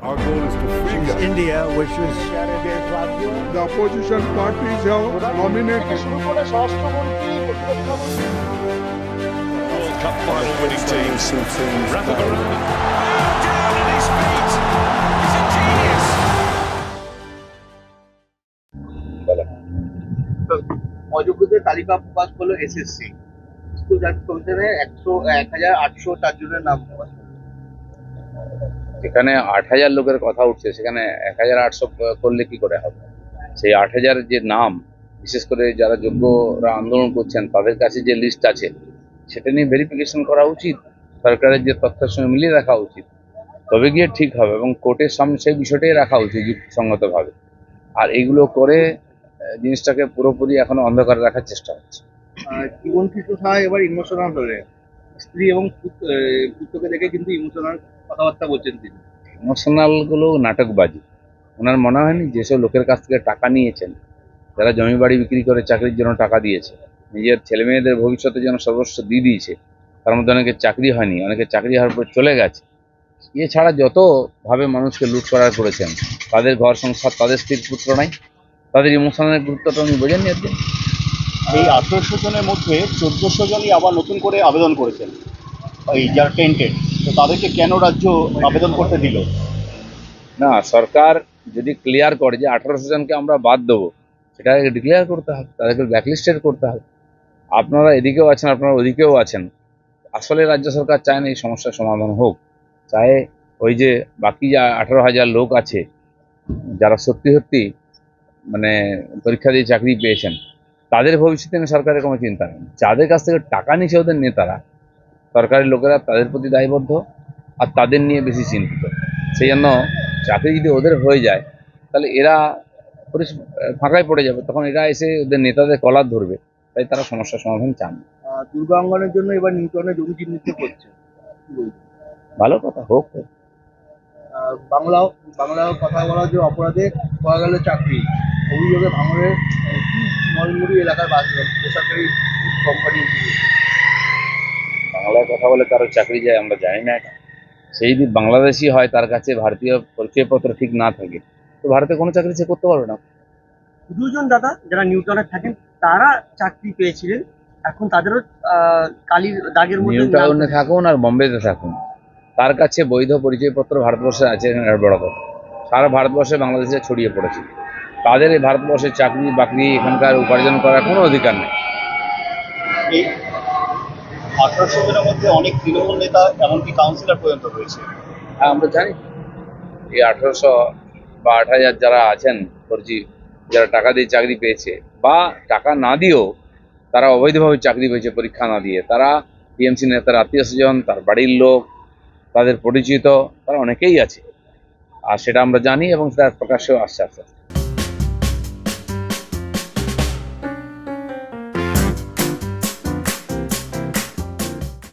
Our goal is to free Kashmir. India, which was The opposition parties have nominated. World Cup final winning teams. Rafa Varane. Down at his feet. He's a genius. অযোগ্যদের তালিকা প্রকাশ করলো SSC. School জাতীয় কমিশনে 1804 জনের নাম প্রকাশ করলো। এখানে 8,000 লোকের কথা উঠছে, সেখানে 1,800 করলে কি করে হবে? সেই 8,000 যে নাম, বিশেষ করে যারা যোগ্যরা আন্দোলন করছেন তাদের কাছে যে লিস্ট আছে সেটা নিয়ে ভেরিফিকেশন করা উচিত, সরকারের যে তথ্যের সঙ্গে মিলিয়ে রাখা উচিত, তবে গিয়ে ঠিক হবে এবং কোর্টের সামনে সেই বিষয়টাই রাখা উচিত যুক্তিসঙ্গতভাবে। আর এগুলো করে জিনিসটাকে পুরোপুরি এখনো অন্ধকারে রাখার চেষ্টা হচ্ছে। জীবন কৃষ্ণ সাহা এবার ইমোশনাল হলেন, স্ত্রী এবং পুত্রকে দেখে কিন্তু ইমোশনাল কথাবার্তা বলছেন তিনি। ইমোশনাল গুলো নাটকবাজি। ওনার মনে হয়নি যেসব লোকের কাছ থেকে টাকা নিয়েছেন, যারা জমি বাড়ি বিক্রি করে চাকরির জন্য টাকা দিয়েছে, নিজের ছেলে মেয়েদের ভবিষ্যতের জন্য সর্বস্ব দিয়ে দিয়েছে, তার মধ্যে অনেকের চাকরি হয়নি, অনেকের চাকরি হওয়ার পর চলে গেছে, এছাড়া যতভাবে মানুষকে লুট করার করেছেন, তাদের ঘর সংসার, তাদের স্ত্রীর পুত্র নাই, তাদের ইমোশনালের গুরুত্বটা উনি বোঝেননি একদিন। এই 1800 জনের মধ্যে 1400 জনই আবার নতুন করে আবেদন করেছেন, এই যারা টেন্টেড, তো তাদেরকে কেন রাজ্য আবেদন করতে দিল? না, সরকার যদি ক্লিয়ার করে যে 1800 জনকে আমরা বাদ দেবো, সেটাকে ডিক্লেয়ার করতে হবে, তাদেরকে ব্ল্যাকলিস্টেড করতে হবে। আপনারা এদিকেও আছেন, আপনারা ওদিকেও আছেন। আসলে রাজ্য সরকার চায় না এই সমস্যার সমাধান হোক, চায় ওই যে বাকি যা 18,000 লোক আছে যারা সত্যি সত্যি মানে পরীক্ষা দিয়ে চাকরি পেয়েছেন, তাদের ভবিষ্যৎ নিয়ে সরকারের কোনো চিন্তা নেই। যাদের কাছ থেকে টাকা নিচ্ছে ওদের নেতারা, সরকারের লোকেরা তাদের প্রতি দায়বদ্ধ আর তাদের নিয়ে বেশি চিন্তিত। সেই জন্য চাকরি যদি ওদের হয়ে যায় তাহলে এরা ফাঁকায় পড়ে যাবে, তখন এরা এসে ওদের নেতাদের কলার ধরবে, তাই তারা সমস্যার সমাধান চান। দুর্গাঙ্গনের জন্য এবার নিউটনে জমি চিহ্নিত করছে, কি বলবেন? ভালো কথা, হোক। বাংলাও কথা বলা যে অপরাধে পাওয়া গেল চাকরি, অভিযোগে ভাঙড়ের মলমুড়ি এলাকার বেসরকারি কোম্পানি। বাংলায় কথা বলে কারো চাকরি যায় আমরা জানি না। এটা সেই যদি বাংলাদেশি হয়, তার কাছে ভারতীয় পরিচয়পত্র ঠিক না থাকে, তো ভারতে কোনো চাকরি সে করতে পারবে না। দুজন দাদা যারা নিউটনে থাকেন তারা চাকরি পেয়েছিলেন, এখন তাদেরও কালির দাগের মধ্যে নিউটাউনে থাকুন আর বোম্বেতে থাকুন, তার কাছে বৈধ পরিচয়পত্র ভারতবর্ষে আছে, বড় কথা। সারা ভারতবর্ষে বাংলাদেশে ছড়িয়ে পড়েছে, তাদের এই ভারতবর্ষে চাকরি বাকরি এখানকার উপার্জন করার কোনো অধিকার নেই। এই 1800 জনের মধ্যে অনেক তৃণমূল নেতা, এমনকি কাউন্সিলর পর্যন্ত রয়েছে। হ্যাঁ, আমরা জানি এই 1800 বা 8,000 যারা আছেন ফর্জি, যারা টাকা দিয়ে চাকরি পেয়েছে বা টাকা না দিয়েও তারা অবৈধভাবে চাকরি পেয়েছে পরীক্ষা না দিয়ে, তারা টিএমসি নেতার আত্মীয় স্বজন, তার বাড়ির লোক, তাদের পরিচিত, তারা অনেকেই আছে, আর সেটা আমরা জানি এবং সেটা প্রকাশ্যেও আসছে আস্তে আস্তে।